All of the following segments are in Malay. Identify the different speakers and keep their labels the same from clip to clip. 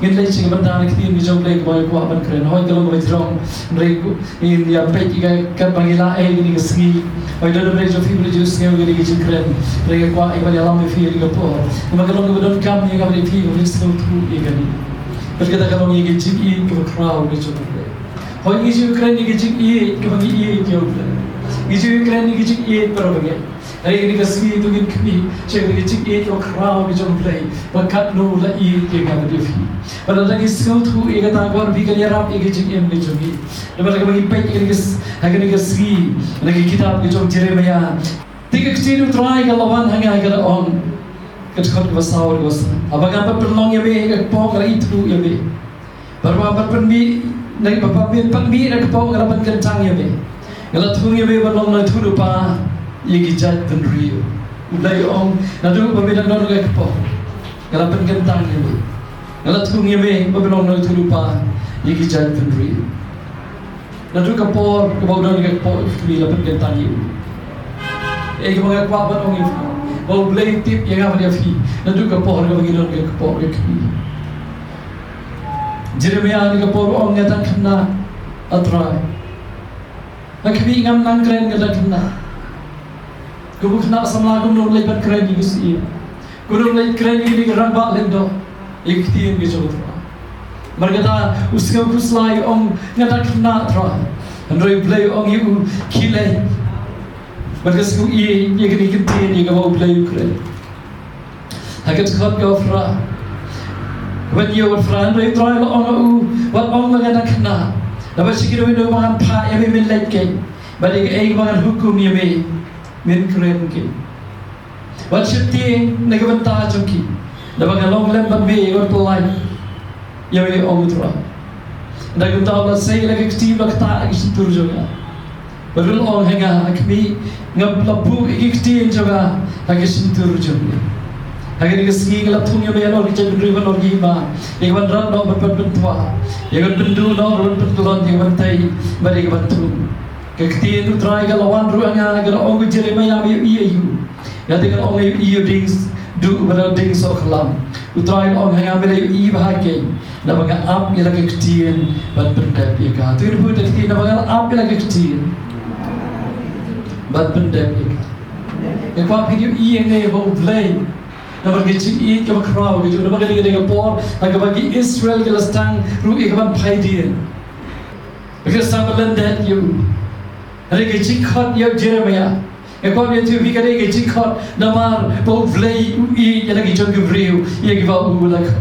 Speaker 1: ngin lei sing banda ni tin ni jong lei boy ko ban kren hoi galong boy drong rei ku in ya pe ka pangila ni ka ski hoi do rei jo fi bri jus ngeu ni ki kren rei ko ai ba ya lam fi ni ko ma galong bo don kam ni ka bri fi ni so tu i ga ni per ka galong ni ki jing i ko crowd ni jo hoi ni ju kren ni ki jing i ko ngi i ko ni ju kren ni ki jing i per ba hari ini kasih itu kini cakap cik ini orang crowd ni jom Blei, bakat no la ini kita berdefi. Pada lagi skill tu, ia kata aku lebih kali Arab, ia cik ini ni jomi. Lepas lagi bagi baik ini kasih, lagi kitab ni jom Jeremia. Tiga kecil tu try kalau lawan hanya agar on kecuali bahasa orang bahasa. Abang apa perlong ya be, kepong kalau itu ya be. Baru apa permi, lagi apa permi nak kepong kalau pen kencang ya be. Kalau tu ya be perlong nak tu lupa. Jingieit penrio, Blei ong, nadu pabidang nol gak po, ngalapan kentang ni, ngalat kung yeme, pabidang nol tulupa, Jingieit penrio, nadu kapor, kabau nol gak po, kami lapan kentang ni, mga kapan ong ifu, bau Blei tip yang apa dia fi, nadu kapor, kabau nol gak po, kami, Jeremia ni kapor ong ngatang kena, atrai, kami ngam nang keren ngatang kena. Kau nak sama aku nak lepas keren ni gusi, kau nak lepas keren ni kerana bak lendo, ikhtiar gitu terus. Mereka dah usah kuslai om ngatak kena terus, andoi Blei om itu kilai. Mereka sekarang ia kini ikhtiar ni kau Blei keren. Hakat kau kau fra, when you were fra andoi try om wat om ngatak kena. Lepas sekitar itu makan pa yang min lagi, balik makan hukum yang min keren ke. Wat syuting negabanta joki. Dapat galong lembat be or polai. Ya be omutra. Nagabanta ba say lagi kti ba kta lagi situr joga. Barul ong hanga akmi ngab labu ikti joga lagi situr joga. Agar kesi galap thungya be no richa driven or giba. Ikban ran no berpat bentwa. Ikban bendu no berpat tulan ikban tai bari ikban tu. Kekti itu try kalau lawan ruangnya agar orang Jeremia iu, ya dengan orang iu dings do pada dings oklam, utrai orang yang ambil iu bahagia, nampak apa yang lagi kecil, bad pendap ika, tu itu pun kecil, nampak apa yang lagi kecil, bad pendap ika. Yang apa video iu yang ni bawa Blei, nampak kecil iu kau crowd gitu, nampak dia dengan por, agak bagi Israel jelas tang, rugi kapan paydian, because sama lendet iu. Hari kecikot yang Jeremia, ekor yang tu fikir hari kecikot namar bau Blei ui yang lagi jom Gibril yang kita ulak.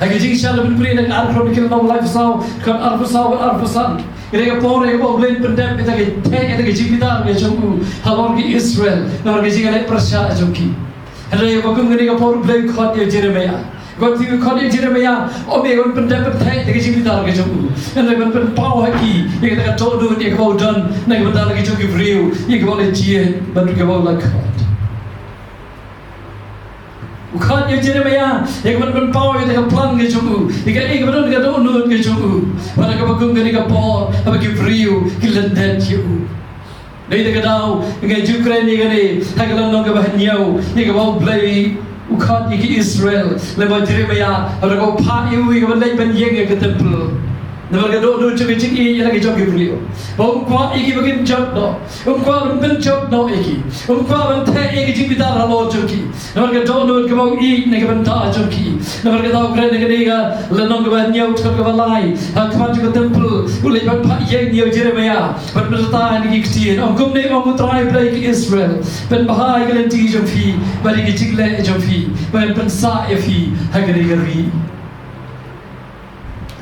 Speaker 1: Hari kecik shalom beri nak arkhon kita Mawlai-Iewrynghep kan arfusan. Kita por yang bau Blei pendem kita yang kecik kita yang jom halor di Israel, namar kecik ada persya joki. Hari yang bau kita por Blei kot yang Jeremia. Kau tiada kau yang Jeremia, orang pendem pendem lagi cerita lagi jom. Yang lagi pendem pau lagi, yang kita jodoh yang kau dan, yang kita lagi jom Gibril, yang kau lagi cie, baru kau lagi. Kau yang Jeremia, yang pendem pau yang kita plan lagi jom. Yang kita jodoh lagi jom. Pada kau kau yang kita pau, apa Gibril, kilandet you. Dari kita tahu, yang Ukraine yang ni, hagalan orang kebahagiaan, yang kau Blei. Ukat iki Israel lepas Jeremia ada kau pak iu ikan lagi penjeng ke temple. Nampak kado cakap cik i lagi jauh Gibril. Ungkwa iki bagian jauh no, ungkwa ben jauh no iki, ungkwa ben teh iki cik bitar halo joki. Nampak kado kau i nak ben ta joki. Nampak kado keren nak dia lenong kau nyau cakap kau Mawlai, hakaman juga temple. Ulai ben pak yang dia Jeremia ben bertahan iki kecil. Ongkom ni ongkom try Blei ke Israel. Ben bahaya kalian ti joki, balik cik le joki, ben pensa fi hagari gari.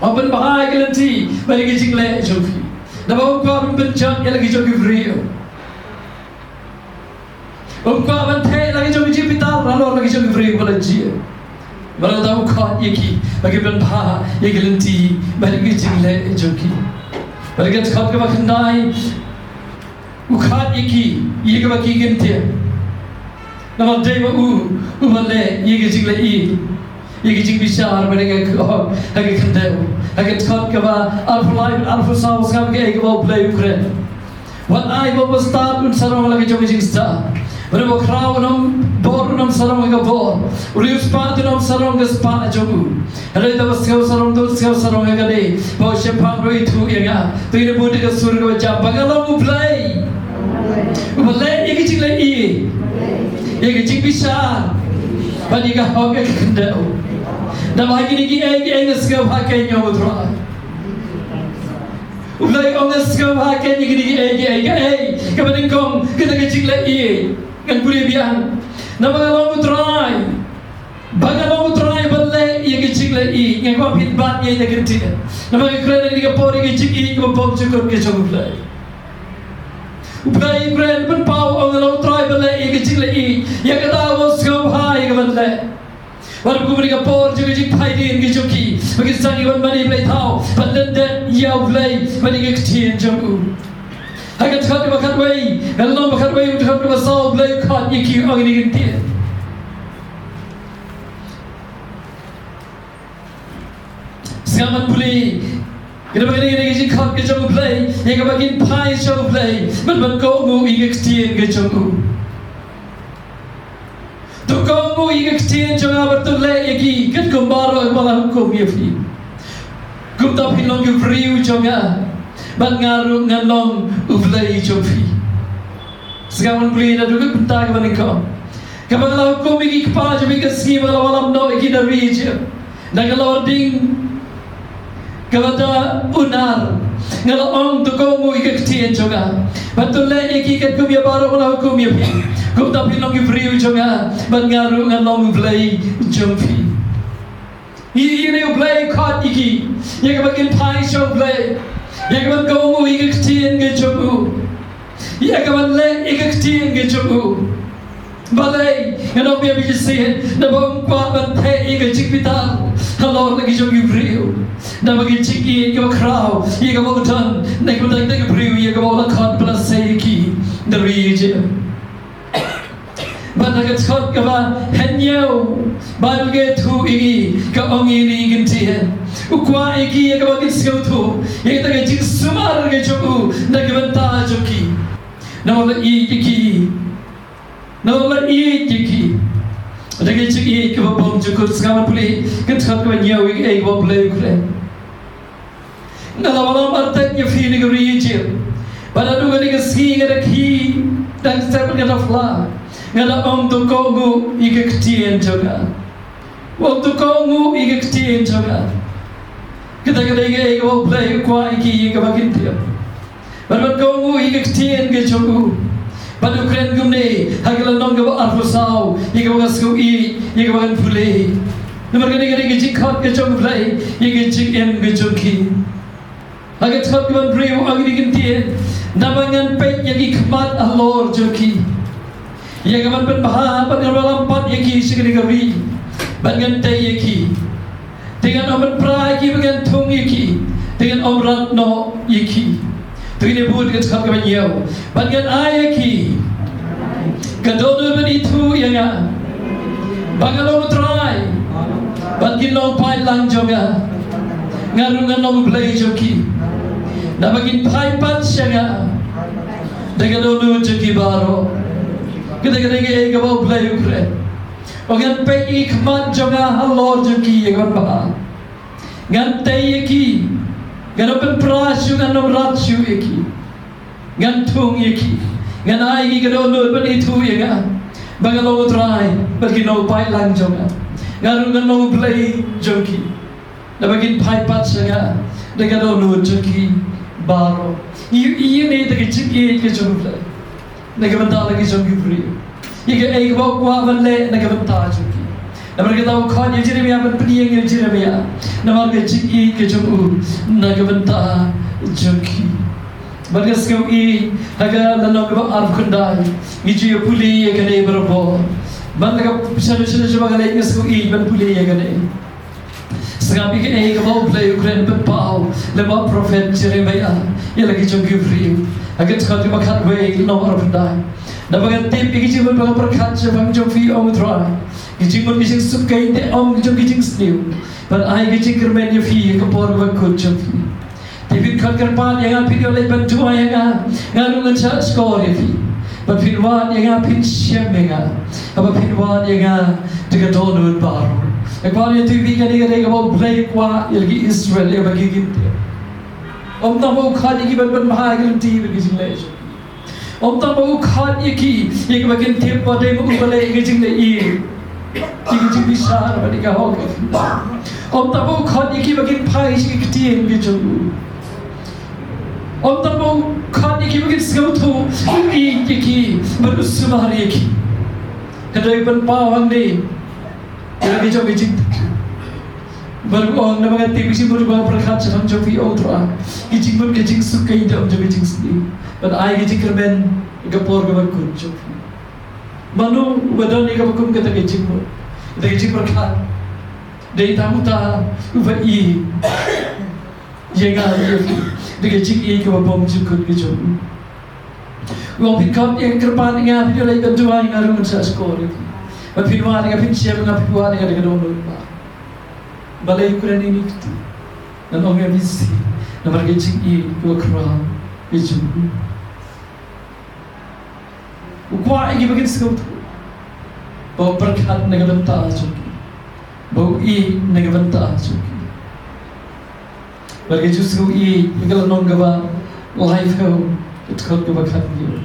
Speaker 1: Orang bahaya kalian ti balik kecil le joki. Nampak orang bencang yang lagi joki Gibril. Orang benteng lagi joki Jipitar, lalu lagi joki Gibril pada dia. Malah tahu kau iki bagi benpah yang kalian ti balik kecil le joki. Balik kau ke makan nai, ukat iki, ia ke bagi gentia. Nampak dia balik kecil le i. Ia kecil besar mereka kau agak kendau, agak kau kau alfa saus kau ke agak bau Blei Ukraine. Wat ai bau start un sarong lagi jom jing sta. Berapa crowd nom bor nom sarong ke bor. Uri spa tu nom sarong ke spa jogu. Hari tu sekarang sarong tu sekarang sarong ke deh. Bawa sepang roi tu yang ah. Tu ini budi ke surga jam. Bagalau Blei. Blei ini cik lagi. Ini cik bisa. Bagi ke hok ke kendau. Dan lagi ni kita sekarang pakai nyawa terang. Blei orang sekarang pakai ni kita kemudian kong kita cik lagi. Kan boleh biang. Nama kalau try, bagalau try Blei ia kecil lagi. Yang kau hitbat ia tak kecil. Nama kerana ni kapori kecil ini kau bom cukup kecil Blei. Blei kerana pun pau orang kalau try Blei ia kecil lagi. Yang kata awak sekarang hai ke Blei. Walaupun mereka kapor juga kecil hai dia kecil ki. Bagi sana iwan mana Blei tahu. Padahal ia Blei mana kecil jauh. Agar cepat makan bayi, kalau makan bayi untuk makan besar Blei kat iki orang ini gantian. Sekarang boleh, kita bagi ni kita kat kecil Blei, yang bagi pai jauh Blei, berban kau mu iki gantian kecil. Tu kau mu iki gantian jangan bertolak iki, kat kembara malah hukum ia fi. Kum tak hilang ke free jangan. Bangaru ngalong Blei jofi. Sekarang Blei dah juga bentar kepada kau. Kalau hukum ini kepala jadi kesini kalau malam no ini dari je. Dan kalau ding kepada unar, kalau orang tu kau mu ikat tian juga. Betul le iki kat kau biar baru kalau hukum ya. Kau tapi long free juga. Bangaru ngalong Blei jofi. Ini Blei kat iki. Yang bagian pai show Blei. Yang kawan kau mu ikat tian ke jogu. Yang kawan le ikat tian ke jogu. Balai, yang orang biar berjaya, dah bang kuat bantai ikat cik pital. Halor lagi jogi beriu. Dah bagi cik ini kau kerau, ia kau utan, naik utan naik beriu, ia kau lakukan pelasai ki dari je. Banagat kau kau henyau, balge tu ini kau orang ini gantian. Ukwa iki yang kau kisah tu, yang kita cik semar ke jogu, nak bantah jogi. Nama iki. Nama iki. Ada cik iki kau Bymjukut sekarang boleh kita kau nyau iki kau Blei boleh. Kalau malam artinya fi negeri je. Pada dua ni kesini ada ki dan saya pun ada fla. Ngada om tu kau mu iki ketian juga. Waktu kau mu iki ketian juga. Kita iki kau Blei kuah iki kau bagian dia. Pada kau mu iki ketian ke jogu. Pada keren gumne, hagala nong kau arfusau, iki kau kasku iki kau bagian Blei. Nomor kene cik kat ke jogu Blei, iki cik em ke jogi. Agar cepat kau beri orang ini gantian. Namangan pek yang ikmat alor jogi. Yang kawan penbahas pada malam empat yaki segera kari, bangan tay yaki, dengan omen prai yaki bangan tung yaki, dengan om ratno yaki. Tu ini buat kita sekarang kau bangan ayaki, kadodor ben itu yang bangan om try, bangan long pai lang jonga, ngarungan om Blei joki, nabagin pai pat sianga, dengan dodor joki baro. Kita ini kau Blei ukre. Orang pek ikmat jangan halor joki yang apa. Ngan tay yaki, ngan open prasu ngan nomratsu yaki, ngan tung yaki, ngan ai kau nur pen itu yang bangalau try, bagi no pai lang jangan. Ngan no Blei joki, dah bagi pai pat jangan. Dengan nur joki baro. Ini tak kecik ke joki. Nagabanta lagi jogi beri. Ika bawa kuah balik nagabanta jogi. Nama kita tahu kau ni Jeremia berpeniang ni Jeremia. Nama kita cik ke jogu nagabanta jogi. Bagas kau haga lalu kau arf kendai. Iju puli yang kene berapa. Banda kau bisa coba kali ngas kau ban puli yang kene. Sekarang ini kau Blei Ukraine berpau lewat Prophet Jeremia. Ia lagi jogi beri. Agar sekarang kita makan bayi nomor pendai. Dapat tip ini cuma bagai perkat sebab jogi om try. Ini cuma kisah sukai de om jogi sendiri. Pada ayat kisah kermen jogi kapor wakut jogi. Tapi kalau kerpan yang video lepas dua yang ngarungan skor jogi. But pinwan yang pin siamenga, apa pinwan yang dekat donut baru. Ekbar yang TV kan dia kau Blei kuah lagi Israel yang bagi kita. Om tak mau khat yang kita berbahagia TV bagi Jingieit. Om tak mau khat yang kita bagi tiap pada yang Blei bagi Jingieit. Jika bisa bagi kau. Om tak mau khat yang kita bagi pai yang kita bagi Om tak mau khat yang kita bagi segala iki berusumah iki. Kadai berpawang ni, kita bicara bicara. Berkuang nama kata bicara berubah berkat jangan jopi outra. Kijing pun kijing suka ida jopi kijing sendiri. But I kijing kerben ikapor kabar kun jopi. Manu badan ikapakum kata kijing pun. Kata kijing berkat. Dari tamu ta ubah i. Yenga jopi. Dari kijing i kapapom jukut kijing. Wong pikap yang kerpan ingat video lagi kedua yang harus menjadi skor itu. Berpinwan dengan pincir dengan pinwan dengan donor. Mawlai-Iewrynghep itu. Dan orang yang misi, nama Jingieit dua kerang itu. Ukwa ini bagian sekau tu. Bau berkat dengan bentar cuki. Bau i dengan bentar cuki. Bagi justru i kalau nonggawa life kau. Itu kau kebakan dia.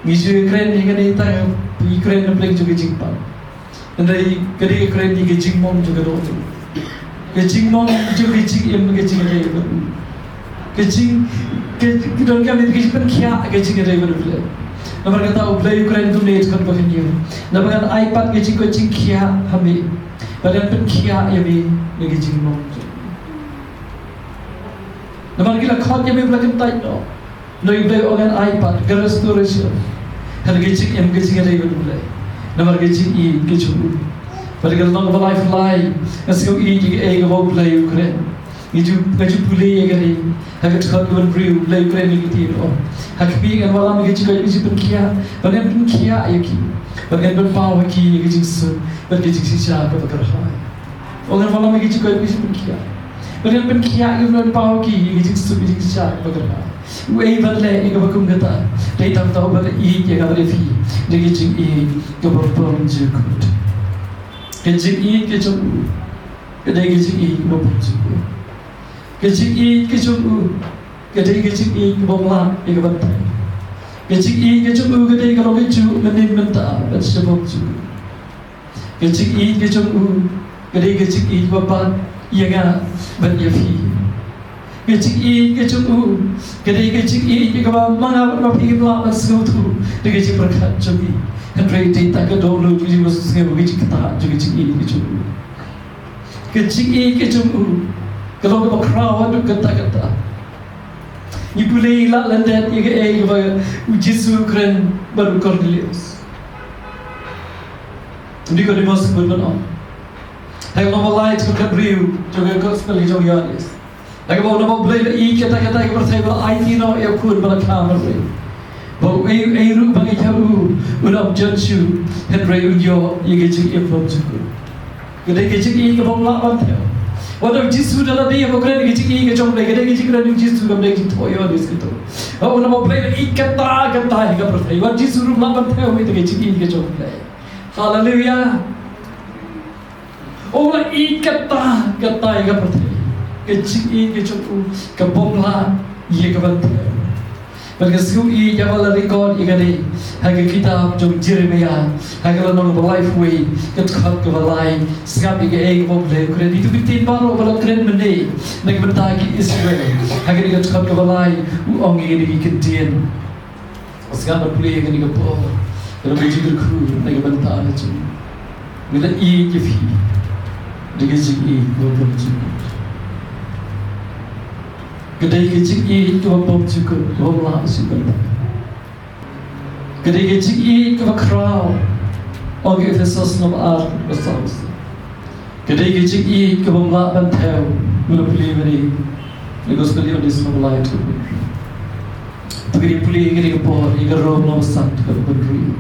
Speaker 1: Misi keren ni kan kita keren nak juga jingpan. Dan dari kedai keren ni jingmong juga doa. Jingmong juga jing jing ada ibu. Jing kita kami jingpan kia jing ada ibu boleh. Nampak kata Blei keren tu ni kan bagian dia. Nampak kata iPad jing kia kami. Badan pun kia ya bi jingmong. Nampak kita kau kami belakang tay no. Noi Blei orang iPad, garas tu resio. Kalau gejik ada ibu Blei. Nama gejik i gejuk. Pada kalau nong Mawlai ngasih i jika kau Blei Ukraine. Gejuk Blei gari. Hakat kau kau beriu Blei Ukraine ni kita oh. Hakat biar malam gejik kau gejik penkia. Pada penkia ya ki. Pada berpau ki gejik su. Pada gejik sisa kau berkerhai. Orang malam gejik kau gejik penkia. Pada penkia kau berpau ki gejik su gejik sisa kau berkerhai. Wei Blei ikapakum kata. Dari tahu Mawlai-Iewrynghep yang ada fi. Dari Jingieit Bymjukut. Jingieit kejung. Kedai Jingieit Bymjukut. Jingieit kejung. Kedai Jingieit Mawlai-Iewrynghep bantai. Jingieit kejung kedai kalau kejung menin mentah bersebab juga. Jingieit kejung kedai Jingieit babat yang beryafi. Jingieit kejung kedai Jingieit kalau mana pergi pelak segala tu dengan Jingieit berkat jadi henry tak ada dulu jadi masuk segala begitu kita juga Jingieit kejung. Jingieit kejung kalau kita berkerawat tu kata. Ibu lei lak landat yang Yesus keren baru Cornelius. Ini kau dimasuk benar. Hai nama lain tu kan beriu juga gospel hijau Yohanes. Lagi bawa nama Blei i kata-kata yang bertanya IT no yang kun bala kamar Blei. Bawa ru bagi jauh udah judge Henry Unyo yang Jingieit Bymjukut. Kedai Jingieit kebom lawan teo. Wadah Yesus dalam dia bukan lagi Jingieit kecom Blei. Kedai Jingieit Yesus kebom lagi tu Yohanes gitu. Bawa nama Blei i kata yang bertanya. Wadah Yesus ru lawan teo itu Jingieit kecom Blei. Haleluya. Orang i kata yang bertanya. Jingieit kecom kebom lah ia kebantai. Bagi sekali yang malah rekod yang ada, harga kitab jom Jeremia, harga nong life way, ketkal kebalai, sekap yang Mawlai keren itu bitin baru baru keren mende, nak bertagi Israel, harga dia ketkal kebalai, uang yang ini kentian, sekap berpulih yang ini kepor, kalau biji berku, nak bertagi tu, bila i kefi, dengan Jingieit Bymjukut. Kedai Jingieit Bymjukut Allah subhanahu. Kedai Jingieit berkerau, orang Efesus nomor 4 bersama. Kedai Jingieit Mawlai bantai, mula pulih beri, negos beli odis Mawlai tu. Pagi pulih ini kepor, ini rom nomor 1 beri.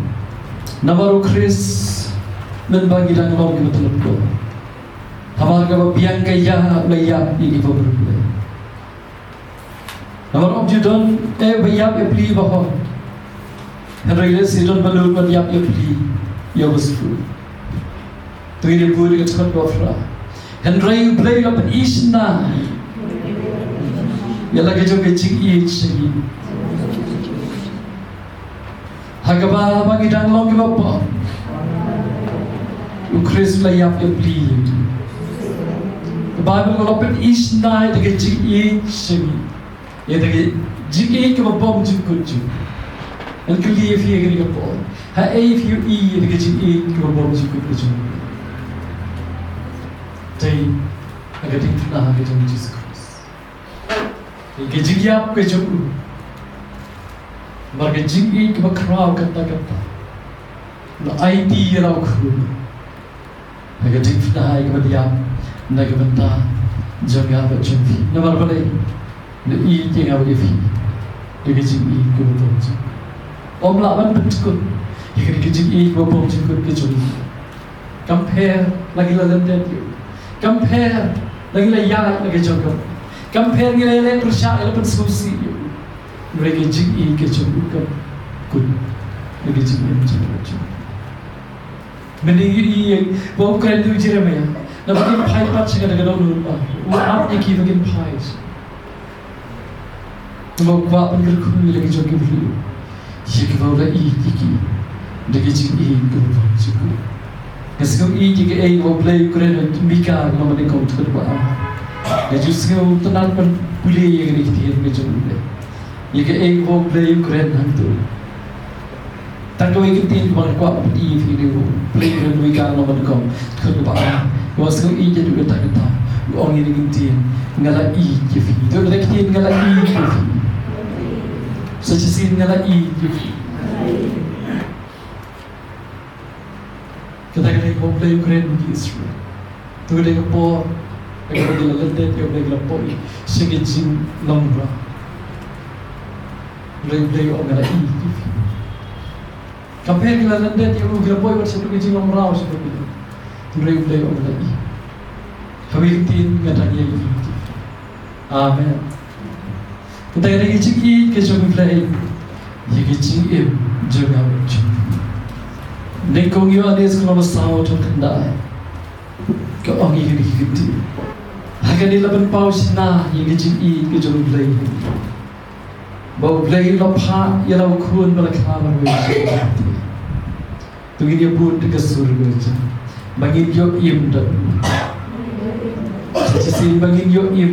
Speaker 1: Nabaru Chris membagi dan lom kita betul. Hamar kau biang kaya layak ini berbeza. Namun om judon bayap beli bahon. Henry Sidon Balloon when Yap Yapli, Yabusfu. Three the Buddha gets hot water. Henry Blei up an Ishna. Yalagajo Jingieit. Hagaba Bagidang Long give up. Chris Blei up your bleed. The Bible will open each night to get Jingieit. Yet the Jingieit of a bomb to good you. And could you if you get a ball? How if you eat the Jingieit of a bomb to good you? Day, I get into the habit of Jesus Christ. You get Jingieit with you. But get Jingieit of a crowd at the the idea of who. I get into the high of the yap, Nagavanta, Jangava Chumpi. Never believe the eating of the feet. The getting eat good bones. Omla one but good. You can get eat good bones in good kitchen. Compare like a little you. Compare like a yard like a jungle. Compare the electric shot elephants who see you. Reggae eat kitchen good. The getting eat. Many both can do Jeremiah. Now begin pie patching at a good what up you keep again pies. The more quap and good cool like a jug of you. She give out the eat, the getting eat good ones. As go eat, you get or play credit, Mika, nobody come to the bar. As you skill to not but bully and eat. You get or play credit and do. Tanto que tem uma coisa de vídeo, play and we can not come to the bar. Was go eat it with a time. You only need Nala eat if you don't like it, Nala eat if you. Such a scene Nala eat if you. Because I can go play great with Israel. To take a poor, I got a little dead, you're like a boy, sing it in long run. Play on Nala eat if you. Compare the dead, you will boy what's to get on rouse of the play on the E. Having Natania. Amen. But I get you eat, get you play. You get you in, Jugawich. Nico, you are this close out and die. Go on, you can do. I can 11 pounds now, you get you eat, get you play. But play your part, yellow cool, but a camera. To get your boot to the surgeon. But give your ear. Such a scene banging your ear.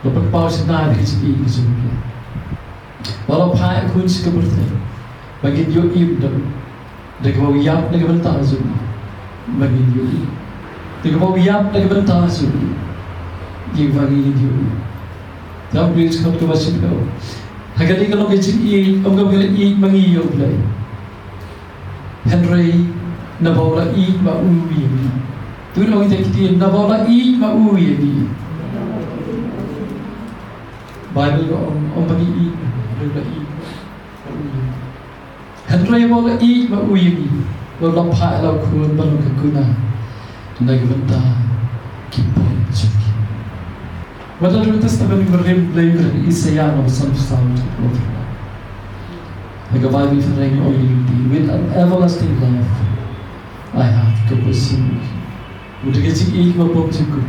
Speaker 1: The purpose not is easy. While a pie couldn't skip a thing. But give your ear. They go yap like a thousand. But give your ear. They go yap like a thousand. Give a you. That brings come to us to go. I got to look at you. I'm going to eat money you play. Henry Mawlai-Iewrynghep do you know that Mawlai-Iewrynghep Bible on money Henry Mawlai-Iewrynghep will not pile out cool Balukakuna to Nagavanta keep on checking. What the New Testament will replay with Isaiah of some sound of like a Bible for rain or with an everlasting love. I have to pursue you. Would you get equal book to good?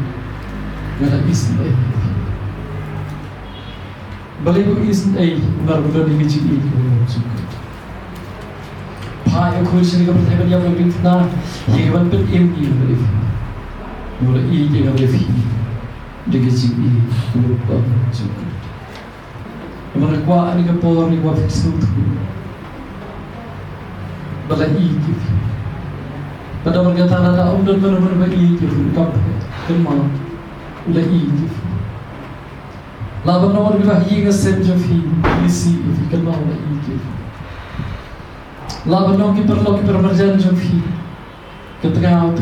Speaker 1: When I isn't a Believe isn't a marvel to get equal to good. Pie a question of heaven, you have been now. You haven't been in you, believe you will eat of the feet. The getting equal to good. You want to go out and get bored, you want to snoop through. But I eat if you. But I will get out of the number of eat if you come to the mount. Will I eat if you. Love no one will hear a sense of him. You see if you can now eat if you. Love no keeper, no keeper, emergency of him. Get out,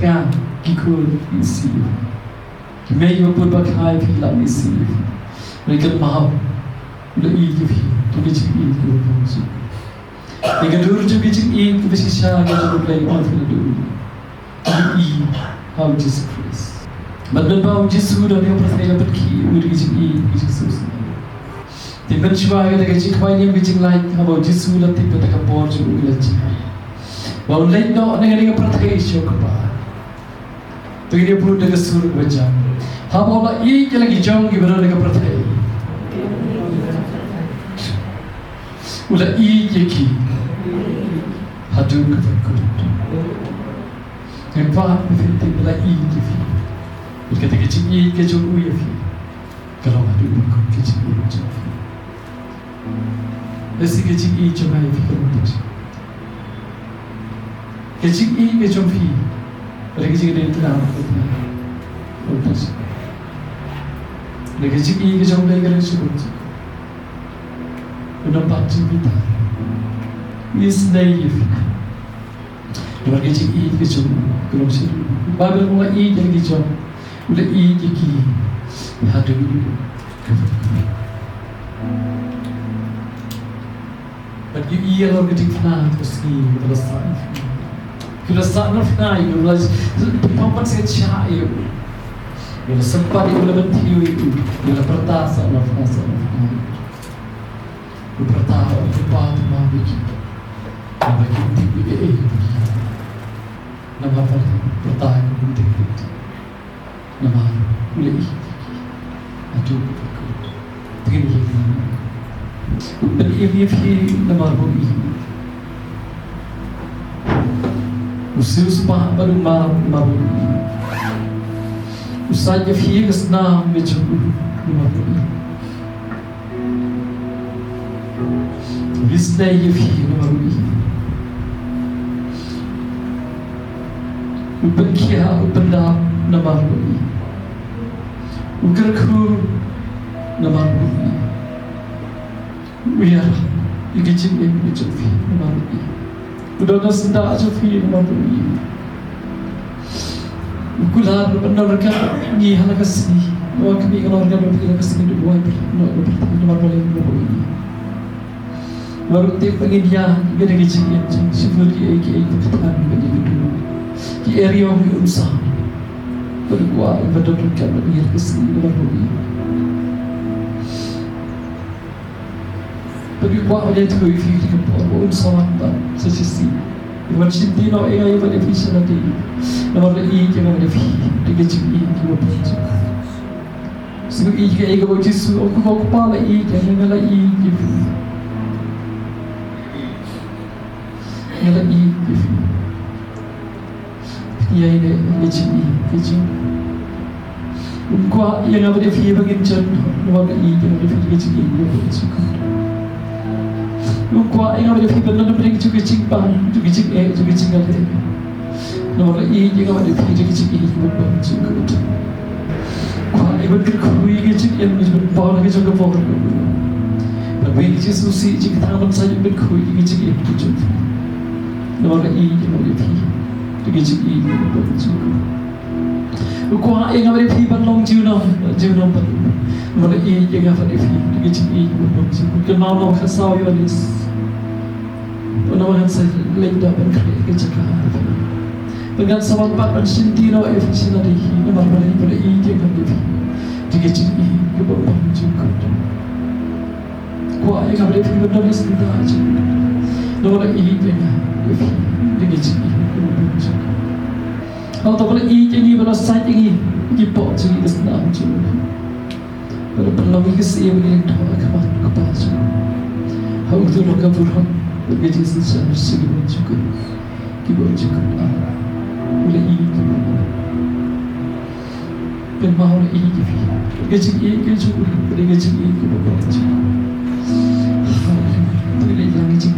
Speaker 1: Kikul, you see. May you put back high if you let me see if you. Make it mahal. Will eat if you. To get you eat your bones. You can do it to get you eat, which is shall get to play on for the do. You eat how Jesus Christ. But when Bob Jesus would on your prefer but key, would get you eat, which is so small. Tiba cuba kita kecik kau ini kecik lain, kamu jisu lah tiba tak kapor juga lagi. Bawa lain dok dengan pertai syok apa. Begini pun dengan suruh baca. Kamu lah ini lagi jauh gimana dengan pertai. Ulah ini ki. Hadu kefakud. Kenapa berfirman ulah ini ki. Kita kecik ini kecik uya ki. Kalau hadu kefakud kecik uya ki. Esse kecik ini cuma yang fikir untuk kecik ini cuma fikir, orang kecik ini tidak untuk orang kecik ini cuma belajar syukur, mendapat cinta, isnai fikir, orang kecik ini cuma kalau syukur, Bible mulai ini jadi cuma, udah ini jadi hadu Bagi ia orang ketik fana terus ni kelasan fana itu belas pempat secah itu bila sempat itu lebih tinggi itu bila pertasa fana itu pertasa itu paham bagi tinggi nama pertasa tinggi nama boleh itu begini dan ini nama bumi usia sepah baru maru usahanya fiye kesna macam nama bumi bisnai fiye nama bumi upenkia upenda nama bumi ukerku nama bumi Biar ikicin ini cofi malu. Udah nasda cofi malu. Ukular pendarkan ini hal kasih. Waktu ini kalau orang berpikir kasih itu buat berarti malu ini. Baru tiap pagi dia gede kecil seperti itu katakan begitu. Di area yang usah berbuat berdasarkan berpikir kasih malu ini. Bagi buat oleh itu fikir kepada sama sesi. Iwan cinti no ega iwan efisien nanti. Nomor ini jangan ada fikir. Tiga cinti dua pintu. Sebab ini ega bawa jisu. Aku bawa kepala ini jangan ngalah ini gitu. Ngalah ini gitu. Ia ini cinti kecil. Unggah yang ada fikir bagi jangan nomor ini jangan ada fikir cinti dua pintu. Lupa yang ada fikir benar benar juga cingpan, juga cing juga cinggal itu. Nomor ini yang ada fikir juga cing bukan juga. Kau ibu kerkui juga cing yang juga power juga power. Tapi ini susi juga tangan saya berkui juga cing juga. Nomor ini yang ada fikir juga cing bukan juga. Kau yang ada fikir benar jiwa benar. Nomor ini yang ada fikir juga cing bukan juga. Kenal orang kasau Yohanes. Penawahan saya lenda berkerja cakap. Dengan sahabat pak sendiri efisien ada ini nomor ini pada ini kan dia jadi kebawa juga. Kuat yang ada di dalam sebentar aja. Nomor ini dengan dia jadi kebawa juga. Kalau tak boleh ini pada saat ini dipot jadi kesenang juga. Pada perlawanan kesih begini kepada juga. Hal itu nak berhak. Begitu saja segala juga, kita juga oleh ini penmau ini begitu ini juga begitu ini kita baca. Boleh yang itu